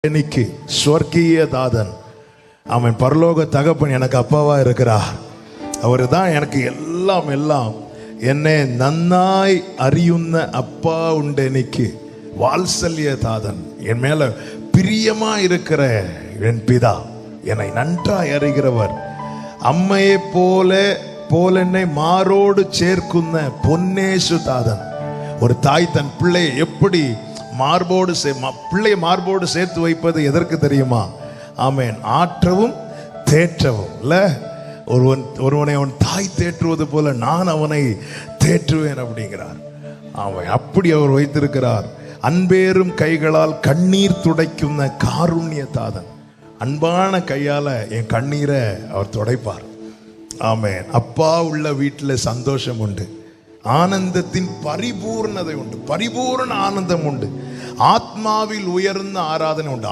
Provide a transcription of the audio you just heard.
இன்னைக்கு ஸ்வர்கீய தாதன், அவன் பரலோக தகப்பன் எனக்கு அப்பாவா இருக்கிறார். அவரு தான் எனக்கு எல்லாம் எல்லாம். என்னை நன்னாய் அறியுന്ന அப்பா உண்டு எனக்கு வாத்சல்ய தாதன், என் மேல பிரியமா இருக்கிற என் பிதா, என்னை நன்றாய் அறிகிறவர். அம்மையை போல என்னை மாரோடு சேர்க்குன்ன பொன்னேசு தாதன். ஒரு தாய் தன் பிள்ளையை எப்படி பிள்ளையை மார்போடு சேர்த்து வைப்பது எதற்கு தெரியுமா? ஆமேன். ஆற்றவும் தேற்றவும் இல்ல. ஒருவனை அவன் தாய் தேற்றுவது போல நான் அவனை தேற்றுவேன் அப்படிங்கிறார். அவன் அப்படி அவர் வைத்திருக்கிறார். அன்பேறும் கைகளால் கண்ணீர் துடைக்கும் காருண்ய தாதன். அன்பான கையால என் கண்ணீரை அவர் துடைப்பார். ஆமேன். அப்பா உள்ள வீட்டில் சந்தோஷம் உண்டு, ஆனந்தத்தின் பரிபூர்ணதை உண்டு, பரிபூர்ண ஆனந்தம் உண்டு, ஆத்மாவில் உயர்ந்த ஆராதனை உண்டு.